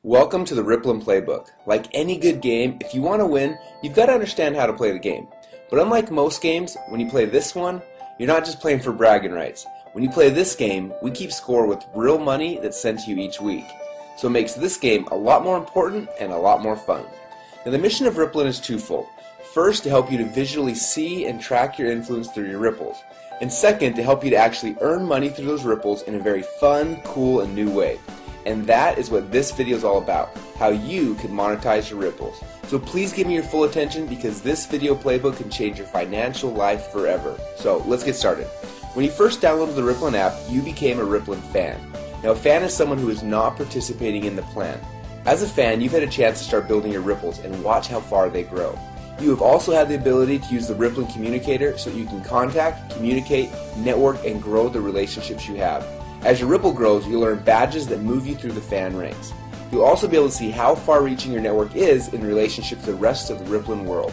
Welcome to the Rippln Playbook. Like any good game, if you want to win, you've got to understand how to play the game. But unlike most games, when you play this one, you're not just playing for bragging rights. When you play this game, we keep score with real money that's sent to you each week. So it makes this game a lot more important and a lot more fun. Now the mission of Rippln is twofold. First, to help you to visually see and track your influence through your ripples. And second, to help you to actually earn money through those ripples in a very fun, cool, and new way. And that is what this video is all about, how you can monetize your ripples. So please give me your full attention because this video playbook can change your financial life forever. So let's get started. When you first downloaded the Rippln app, you became a Rippln fan. Now a fan is someone who is not participating in the plan. As a fan, you've had a chance to start building your ripples and watch how far they grow. You have also had the ability to use the Rippln communicator so you can contact, communicate, network, and grow the relationships you have. As your Ripple grows, you'll earn badges that move you through the fan ranks. You'll also be able to see how far-reaching your network is in relationship to the rest of the Rippln world.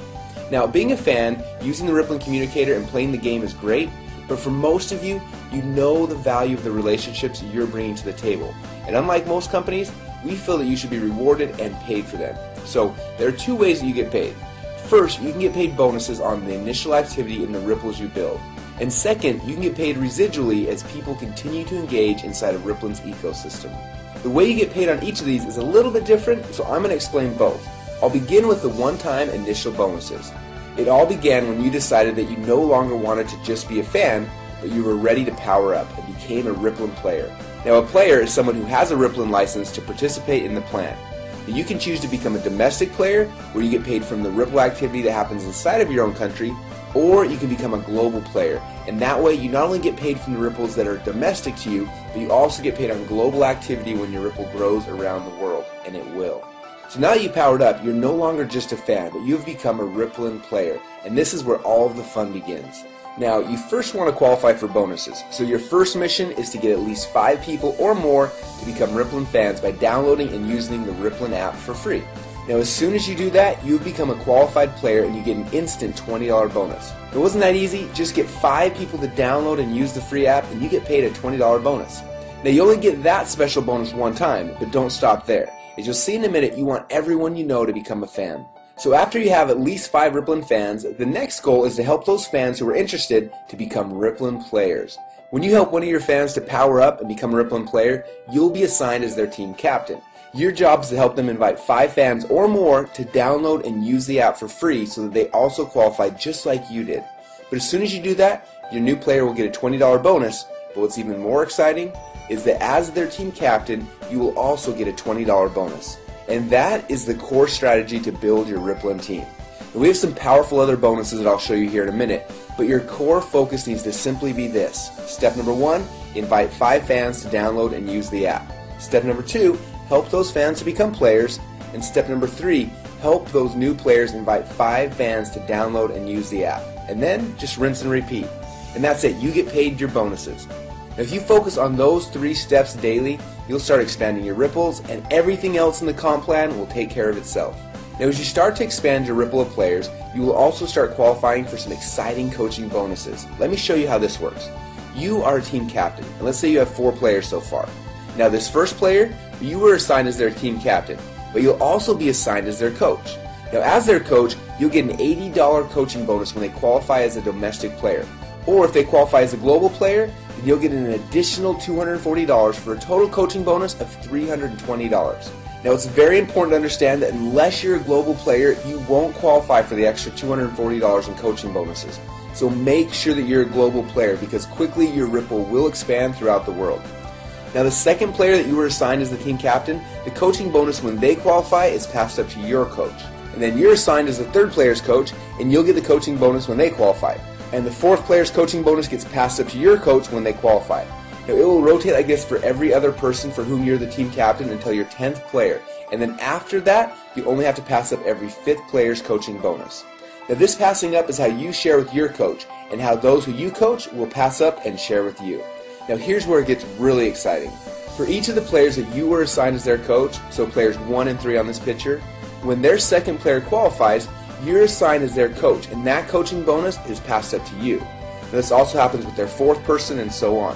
Now, being a fan, using the Rippln communicator and playing the game is great, but for most of you, you know the value of the relationships you're bringing to the table. And unlike most companies, we feel that you should be rewarded and paid for them. So, there are two ways that you get paid. First, you can get paid bonuses on the initial activity in the ripples you build. And second, you can get paid residually as people continue to engage inside of Rippln's ecosystem. The way you get paid on each of these is a little bit different, so I'm going to explain both. I'll begin with the one-time initial bonuses. It all began when you decided that you no longer wanted to just be a fan, but you were ready to power up and became a Rippln player. Now a player is someone who has a Rippln license to participate in the plan. You can choose to become a domestic player, where you get paid from the Ripple activity that happens inside of your own country, or you can become a global player, and that way you not only get paid from the ripples that are domestic to you, but you also get paid on global activity when your ripple grows around the world, and it will. So now that you powered up, you're no longer just a fan, but you've become a Rippln player, and this is where all of the fun begins. Now, you first want to qualify for bonuses, so your first mission is to get at least 5 people or more to become Rippln fans by downloading and using the Rippln app for free. Now as soon as you do that, you become a qualified player and you get an instant $20 bonus. It wasn't that easy, just get 5 people to download and use the free app and you get paid a $20 bonus. Now you only get that special bonus one time, but don't stop there. As you'll see in a minute, you want everyone you know to become a fan. So after you have at least 5 Rippln fans, the next goal is to help those fans who are interested to become Rippln players. When you help one of your fans to power up and become a Rippln player, you'll be assigned as their team captain. Your job is to help them invite 5 fans or more to download and use the app for free so that they also qualify just like you did. But as soon as you do that, your new player will get a $20 bonus, but what's even more exciting is that as their team captain, you will also get a $20 bonus. And that is the core strategy to build your Rippln team. And we have some powerful other bonuses that I'll show you here in a minute, but your core focus needs to simply be this. Step number 1, invite 5 fans to download and use the app. Step number 2, help those fans to become players. And step number 3, help those new players invite 5 fans to download and use the app. And then just rinse and repeat. And that's it, you get paid your bonuses. Now if you focus on those 3 steps daily, you'll start expanding your ripples and everything else in the comp plan will take care of itself. Now as you start to expand your ripple of players, you will also start qualifying for some exciting coaching bonuses. Let me show you how this works. You are a team captain, and let's say you have 4 players so far. Now this first player, you were assigned as their team captain, but you'll also be assigned as their coach. Now as their coach, you'll get an $80 coaching bonus when they qualify as a domestic player. Or if they qualify as a global player, then you'll get an additional $240 for a total coaching bonus of $320. Now it's very important to understand that unless you're a global player, you won't qualify for the extra $240 in coaching bonuses. So make sure that you're a global player because quickly your ripple will expand throughout the world. Now the second player that you were assigned as the team captain, the coaching bonus when they qualify is passed up to your coach. And then you're assigned as the third player's coach and you'll get the coaching bonus when they qualify. And the fourth player's coaching bonus gets passed up to your coach when they qualify. Now it will rotate like this for every other person for whom you're the team captain until your 10th player. And then after that, you only have to pass up every 5th player's coaching bonus. Now this passing up is how you share with your coach and how those who you coach will pass up and share with you. Now here's where it gets really exciting. For each of the players that you were assigned as their coach, so players 1 and 3 on this picture, when their second player qualifies, you're assigned as their coach, and that coaching bonus is passed up to you. Now, this also happens with their 4th person and so on.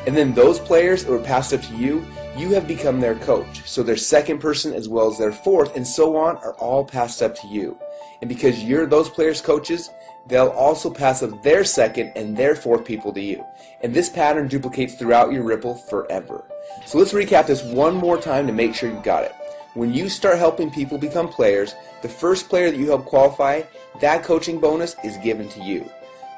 And then those players that were passed up to you, you have become their coach. So their second person as well as their fourth and so on are all passed up to you. And because you're those players' coaches, they'll also pass up their second and their fourth people to you. And this pattern duplicates throughout your Ripple forever. So let's recap this one more time to make sure you got it. When you start helping people become players, the first player that you help qualify, that coaching bonus is given to you.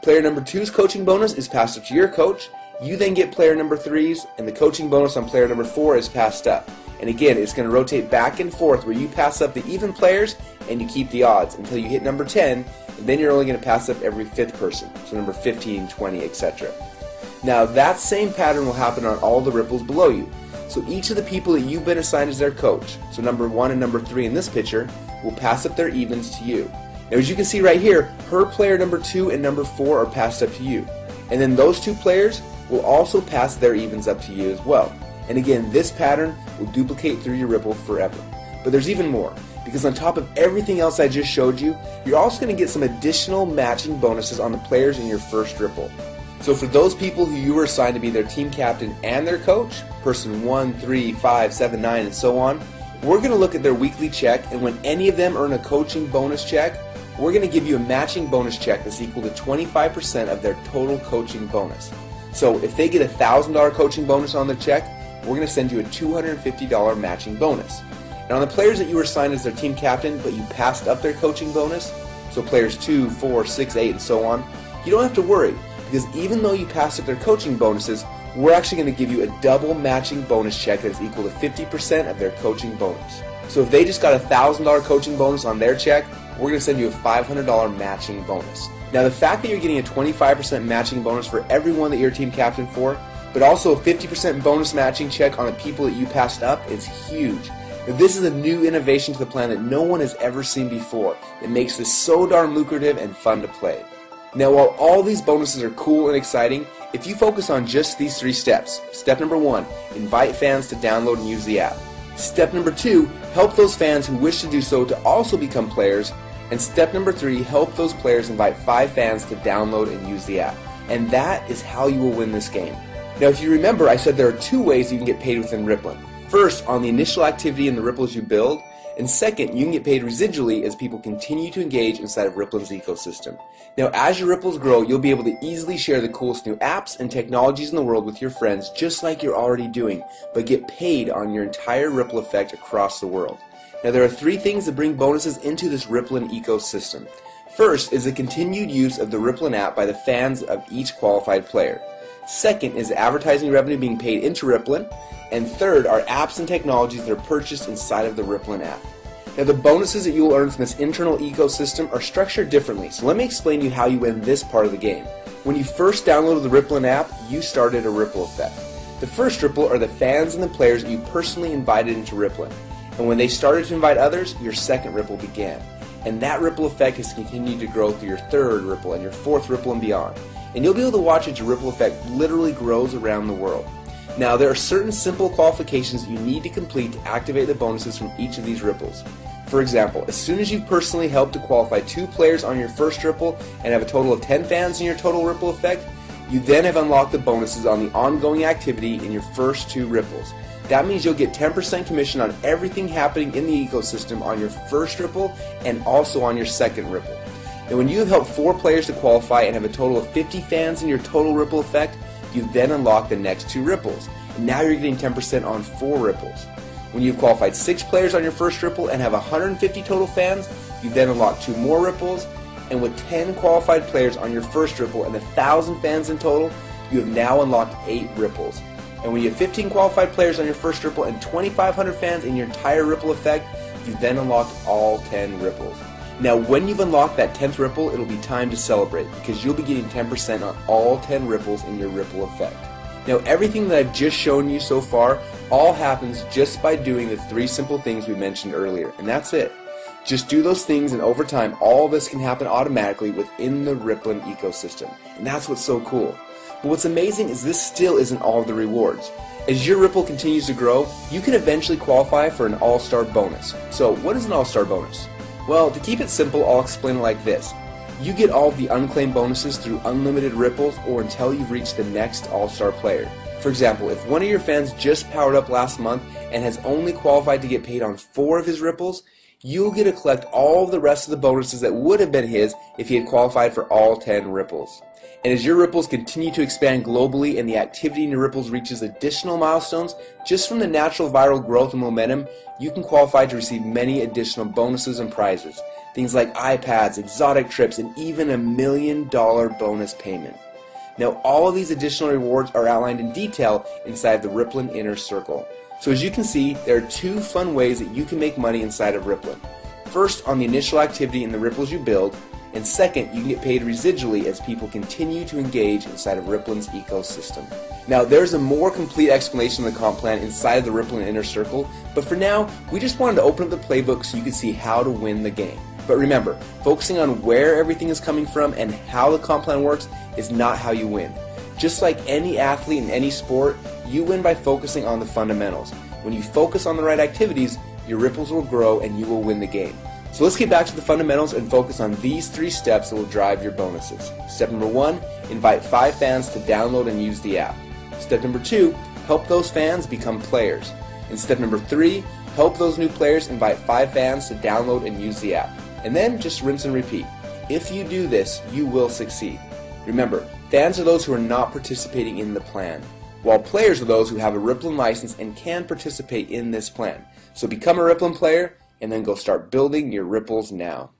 Player number 2's coaching bonus is passed up to your coach. You then get player number 3's, and the coaching bonus on player number 4 is passed up. And again, it's going to rotate back and forth where you pass up the even players and you keep the odds until you hit number 10, and then you're only going to pass up every 5th person, so number 15, 20, etc. Now that same pattern will happen on all the ripples below you. So each of the people that you've been assigned as their coach, so number 1 and number 3 in this picture, will pass up their evens to you. Now as you can see right here, her player number 2 and number 4 are passed up to you. And then those 2 players will also pass their evens up to you as well. And again, this pattern will duplicate through your Ripple forever. But there's even more, because on top of everything else I just showed you, you're also going to get some additional matching bonuses on the players in your first Ripple. So for those people who you were assigned to be their team captain and their coach, person 1, 3, 5, 7, 9, and so on, we're going to look at their weekly check, and when any of them earn a coaching bonus check, we're going to give you a matching bonus check that's equal to 25% of their total coaching bonus. So if they get a $1,000 coaching bonus on their check, we're going to send you a $250 matching bonus. Now on the players that you were assigned as their team captain but you passed up their coaching bonus, so players 2, 4, 6, 8, and so on, you don't have to worry, because even though you passed up their coaching bonuses, we're actually going to give you a double matching bonus check that is equal to 50% of their coaching bonus. So if they just got a $1,000 coaching bonus on their check, we're going to send you a $500 matching bonus. Now the fact that you're getting a 25% matching bonus for everyone that you're team captain for, but also a 50% bonus matching check on the people that you passed up is huge. Now, this is a new innovation to the plan that no one has ever seen before. It makes this so darn lucrative and fun to play. Now while all these bonuses are cool and exciting, if you focus on just these 3 steps, step number 1, invite fans to download and use the app. Step number 2, help those fans who wish to do so to also become players. And step number 3, help those players invite 5 fans to download and use the app. And that is how you will win this game. Now if you remember, I said there are 2 ways you can get paid within Rippln. First, on the initial activity in the ripples you build, and second, you can get paid residually as people continue to engage inside of Rippln's ecosystem. Now as your ripples grow, you'll be able to easily share the coolest new apps and technologies in the world with your friends just like you're already doing, but get paid on your entire ripple effect across the world. Now there are 3 things that bring bonuses into this Rippln ecosystem. First is the continued use of the Rippln app by the fans of each qualified player. Second is advertising revenue being paid into Rippln. And third are apps and technologies that are purchased inside of the Rippln app. Now the bonuses that you will earn from this internal ecosystem are structured differently, so let me explain to you how you win this part of the game. When you first downloaded the Rippln app, you started a ripple effect. The first ripple are the fans and the players that you personally invited into Rippln. And when they started to invite others, your second ripple began. And that ripple effect has continued to grow through your third ripple and your fourth ripple and beyond. And you'll be able to watch as your ripple effect literally grows around the world. Now there are certain simple qualifications that you need to complete to activate the bonuses from each of these ripples. For example, as soon as you've personally helped to qualify 2 players on your first ripple and have a total of 10 fans in your total ripple effect, you then have unlocked the bonuses on the ongoing activity in your first 2 ripples. That means you'll get 10% commission on everything happening in the ecosystem on your first ripple and also on your second ripple. And when you have helped 4 players to qualify and have a total of 50 fans in your total ripple effect, you then unlock the next 2 ripples. And now you're getting 10% on 4 ripples. When you've qualified 6 players on your first ripple and have 150 total fans, you then unlock 2 more ripples. And with 10 qualified players on your first ripple and 1,000 fans in total, you have now unlocked 8 ripples. And when you have 15 qualified players on your first ripple and 2,500 fans in your entire ripple effect, you then unlocked all 10 ripples. Now when you've unlocked that 10th ripple, it'll be time to celebrate because you'll be getting 10% on all 10 ripples in your ripple effect. Now everything that I've just shown you so far all happens just by doing the 3 simple things we mentioned earlier, and that's it. Just do those things and over time all this can happen automatically within the Rippln ecosystem, and that's what's so cool. But what's amazing is this still isn't all of the rewards. As your Ripple continues to grow, you can eventually qualify for an all-star bonus. So what is an all-star bonus? Well, to keep it simple, I'll explain it like this. You get all of the unclaimed bonuses through unlimited ripples or until you've reached the next all-star player. For example, if one of your fans just powered up last month and has only qualified to get paid on 4 of his ripples, you'll get to collect all of the rest of the bonuses that would have been his if he had qualified for all 10 ripples. And as your ripples continue to expand globally and the activity in your ripples reaches additional milestones, just from the natural viral growth and momentum, you can qualify to receive many additional bonuses and prizes. Things like iPads, exotic trips, and even $1 million bonus payment. Now, all of these additional rewards are outlined in detail inside the Rippln Inner Circle. So as you can see, there are 2 fun ways that you can make money inside of Rippln. First, on the initial activity in the ripples you build, and second, you can get paid residually as people continue to engage inside of Rippln's ecosystem. Now, there's a more complete explanation of the comp plan inside of the Rippln Inner Circle, but for now, we just wanted to open up the playbook so you could see how to win the game. But remember, focusing on where everything is coming from and how the comp plan works is not how you win. Just like any athlete in any sport, you win by focusing on the fundamentals. When you focus on the right activities, your ripples will grow and you will win the game. So let's get back to the fundamentals and focus on these 3 steps that will drive your bonuses. Step number 1, invite 5 fans to download and use the app. Step number 2, help those fans become players. And step number 3, help those new players invite 5 fans to download and use the app. And then just rinse and repeat. If you do this, you will succeed. Remember, fans are those who are not participating in the plan, while players are those who have a Rippln license and can participate in this plan. So become a Rippln player and then go start building your ripples now.